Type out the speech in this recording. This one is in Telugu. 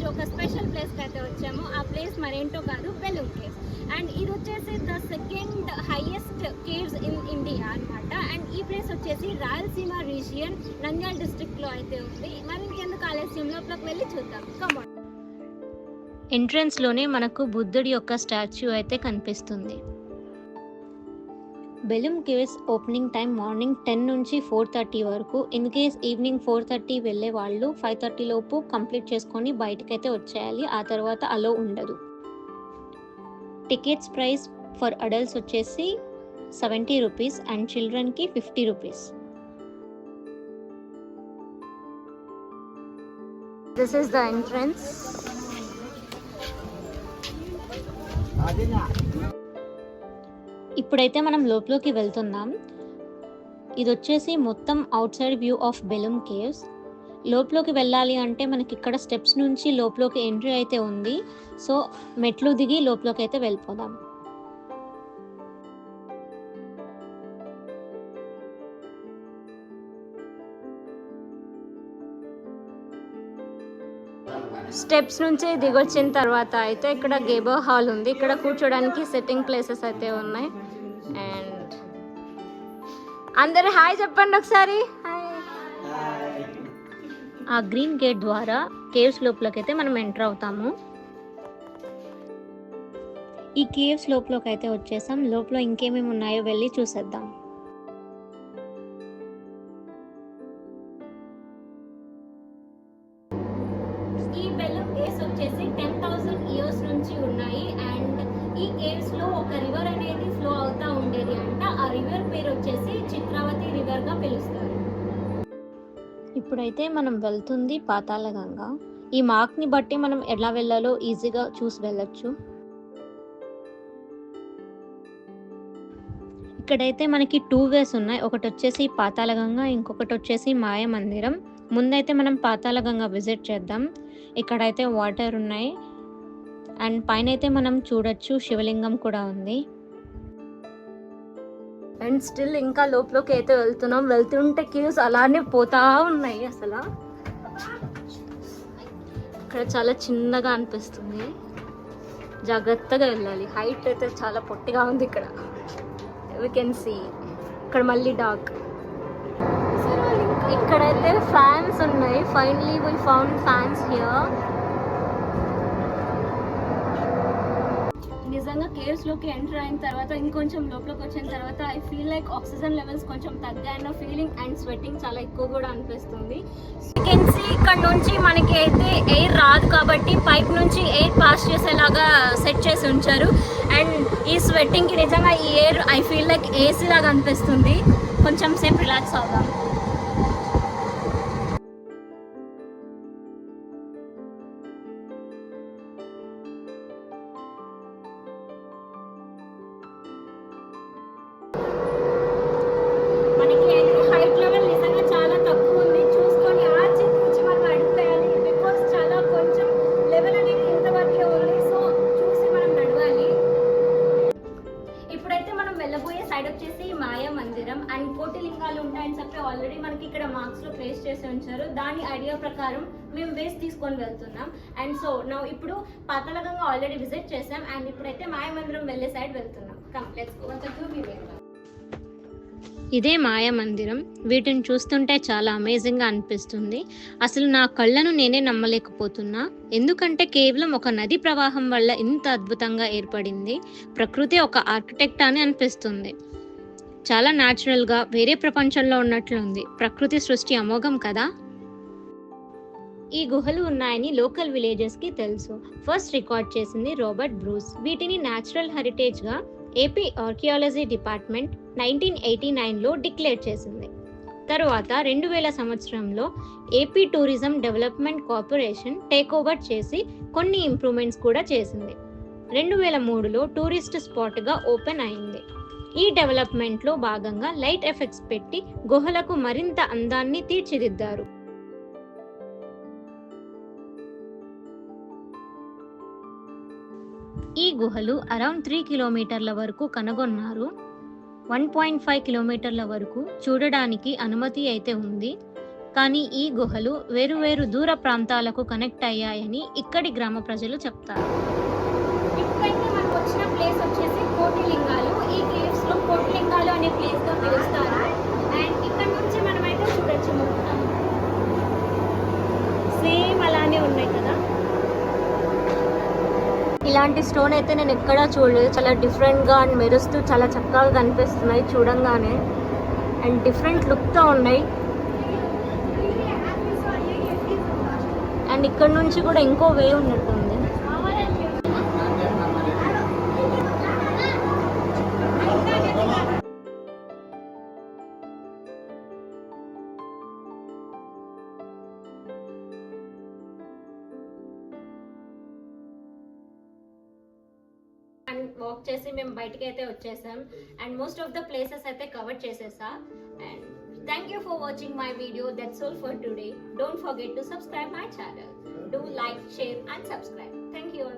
ఈరోజు ఒక స్పెషల్ ప్లేస్కి అయితే వచ్చాము. ఆ ప్లేస్ మరేంటో కాదు, బెలూమ్ కేవ్స్. అండ్ ఇది వచ్చేసి the second highest caves in India అనమాట. అండ్ ఈ ప్లేస్ వచ్చేసి రాయలసీమ రీజియన్ నంద్యాల డిస్ట్రిక్ట్లో అయితే ఉంది. మరి ఇంకెందుకు ఆలస్యం, లోపలికి వెళ్ళి చూద్దాం. కమాన్. ఎంట్రన్స్లోనే మనకు బుద్ధుడి యొక్క స్టాచ్యూ అయితే కనిపిస్తుంది. Belum caves opening time morning 10 నుంచి 4:30 వరకు. ఇన్ కేస్ ఈవినింగ్ 4:30 వెళ్ళే వాళ్ళు 5:30 లోపు కంప్లీట్ చేసుకొని బయటకైతే వచ్చేయాలి. ఆ తర్వాత అలో ఉండదు. టికెట్స్ ప్రైస్ ఫర్ అడల్ట్స్ వచ్చేసి 70 రూపీస్ అండ్ చిల్డ్రన్కి 50 rupees. This is the entrance. ఇప్పుడైతే మనం లోపలికి వెళ్తున్నాం. ఇది వచ్చేసి మొత్తం outside view of Belum caves. లోపలికి వెళ్ళాలి అంటే మనకి ఇక్కడ స్టెప్స్ నుంచి లోపలికి ఎంట్రీ అయితే ఉంది. సో మెట్లు దిగి లోపలికి అయితే వెళ్ళిపోదాం. స్టెప్స్ నుంచి దిగొచ్చిన తర్వాత అయితే ఇక్కడ గేబర్ హాల్ ఉంది. ఇక్కడ కూర్చోడానికి సెట్టింగ్ ప్లేసెస్ అయితే ఉన్నాయి. అండ్ అందరు హాయ్ చెప్పండి ఒకసారి. ఆ గ్రీన్ గేట్ ద్వారా కేవ్స్ లోపలికి అయితే మనం ఎంటర్ అవుతాము. ఈ కేవ్స్ లోపలికి అయితే వచ్చేసాం. లోపల ఇంకేమేమి ఉన్నాయో వెళ్ళి చూసేద్దాం. ఈ బెలూమ్ కేవ్స్ వచ్చేసి 10,000 ఇయర్స్ నుంచి ఉన్నాయి. అండ్ ఈ కేవ్స్ లో ఒక రివర్ అనేది ఫ్లో అవుతా ఉండేది అంట. ఆ రివర్ పేరు వచ్చేసి చిత్రావతి రివర్ గా పిలుస్తారు. ఇప్పుడైతే మనం వెళ్తుంది పాతాళగంగ. ఈ మార్క్ ని బట్టి మనం ఎలా వెళ్ళాలో ఈజీగా చూసి వెళ్ళొచ్చు. ఇక్కడైతే మనకి 2 వేస్ ఉన్నాయి. ఒకటి వచ్చేసి పాతాళగంగ, ఇంకొకటి వచ్చేసి మాయ మందిరం. ముందైతే మనం పాతాళగంగ విజిట్ చేద్దాం. ఇక్కడైతే వాటర్ ఉన్నాయి అండ్ పైన అయితే మనం చూడొచ్చు శివలింగం కూడా ఉంది. అండ్ స్టిల్ ఇంకా లోపలికి అయితే వెళ్తున్నాం. వెళ్తుంటే క్యూస్ అలానే పోతా ఉన్నాయి. అసలు ఇక్కడ చాలా చిన్నగా అనిపిస్తుంది. జాగ్రత్తగా వెళ్ళాలి. హైట్ అయితే చాలా పొట్టిగా ఉంది. ఇక్కడ వీ కెన్ సీ. ఇక్కడ మళ్ళీ డార్క్. ఇక్కడైతే ఫ్యాన్స్ ఉన్నాయి. Finally we found fans here. నిజంగా కేవ్స్ లోకి ఎంటర్ అయిన తర్వాత ఇంకొంచెం లోపలికి వచ్చిన తర్వాత I feel like oxygen levels కొంచెం తగ్గాయన్న ఫీలింగ్ అండ్ స్వెట్టింగ్ చాలా ఎక్కువ కూడా అనిపిస్తుంది. ఇక్కడ నుంచి మనకి అయితే ఎయిర్ రాదు కాబట్టి పైప్ నుంచి ఎయిర్ పాస్ చేసేలాగా సెట్ చేసి ఉంచారు. అండ్ ఈ స్వెట్టింగ్కి నిజంగా ఈ air I feel like AC లాగా అనిపిస్తుంది. కొంచెం సేపు రిలాక్స్ అవుదాం. హైట్ లెవెల్ నిజంగా చాలా తక్కువ ఉంది. చూసుకొని ఆర్చి నుంచి మనం అడిగిపోయాలి. బికాస్ చాలా కొంచెం లెవెల్ అనేది ఇంతవరకే ఉంది. సో చూసి మనం నడవాలి. ఇప్పుడైతే మనం వెళ్ళబోయే సైడ్ వచ్చేసి మాయా మందిరం అండ్ కోటి లింగాలు ఉంటాయని చెప్పి ఆల్రెడీ మనకి ఇక్కడ మార్క్స్ లో ప్లేస్ చేసి ఉంచారు. దాని ఐడియా ప్రకారం మేము వేస్ట్ తీసుకొని వెళ్తున్నాం. అండ్ సో నా ఇప్పుడు పాతాళగంగ ఆల్రెడీ విజిట్ చేసాం. అండ్ ఇప్పుడైతే మాయా మందిరం వెళ్ళే సైడ్ వెళ్తున్నాం. Come let's go. ఇదే మాయా మందిరం. వీటిని చూస్తుంటే చాలా అమేజింగ్గా అనిపిస్తుంది. అసలు నా కళ్ళను నేనే నమ్మలేకపోతున్నా. ఎందుకంటే కేవలం ఒక నది ప్రవాహం వల్ల ఇంత అద్భుతంగా ఏర్పడింది. ప్రకృతి ఒక ఆర్కిటెక్ట్ అని అనిపిస్తుంది. చాలా న్యాచురల్గా వేరే ప్రపంచంలో ఉన్నట్లుంది. ప్రకృతి సృష్టి అమోఘం కదా. ఈ గుహలు ఉన్నాయని లోకల్ విలేజెస్కి తెలుసు. ఫస్ట్ రికార్డ్ చేసింది రాబర్ట్ బ్రూస్. వీటిని న్యాచురల్ హెరిటేజ్గా ఏపీ ఆర్కియాలజీ డిపార్ట్మెంట్ 1989లో డిక్లేర్ చేసింది. తరువాత 2000 సంవత్సరంలో AP tourism development corporation take over చేసి కొన్ని ఇంప్రూవ్మెంట్స్ కూడా చేసింది. 2003లో టూరిస్ట్ స్పాట్గా ఓపెన్ అయింది. ఈ డెవలప్మెంట్లో భాగంగా లైట్ ఎఫెక్ట్స్ పెట్టి గుహలకు మరింత అందాన్ని తీర్చిదిద్దారు. ఈ గుహలు అరౌండ్ 3 కిలోమీటర్ల వరకు కనుగొన్నారు. 1.5 కిలోమీటర్ల వరకు చూడడానికి అనుమతి అయితే ఉంది. కానీ ఈ గుహలు వేరు దూర ప్రాంతాలకు కనెక్ట్ అయ్యాయని ఇక్కడి గ్రామ ప్రజలు చెప్తారు. ఇప్పుడైతే మనకు వచ్చిన ప్లేస్ వచ్చేసి కోటిలింగాలు. ఈ కేవ్స్ లో కోటిలింగాలు అనే ప్లేస్ గా పిలుస్తారు. అండ్ ఇక్కడ నుంచి మనమైతే చూడొచ్చు మొత్తం సేమ్ అలానే ఉన్నాయి కదా. ఇలాంటి స్టోన్ అయితే నేను ఎక్కడా చూడలేదు. చాలా డిఫరెంట్గా అండ్ మెరుస్తూ చాలా చక్కగా కనిపిస్తున్నాయి చూడంగానే. అండ్ డిఫరెంట్ లుక్తో ఉన్నాయి. అండ్ ఇక్కడ నుంచి కూడా ఇంకో వే ఉన్నట్టుంది. అండ్ వాక్ చేసి మేము బయటికి అయితే వచ్చేసాం. And most of the places అయితే కవర్ చేసేసా. And thank you for watching my video. That's all for today. Don't forget to subscribe my channel. Do like, share and subscribe. Thank you all.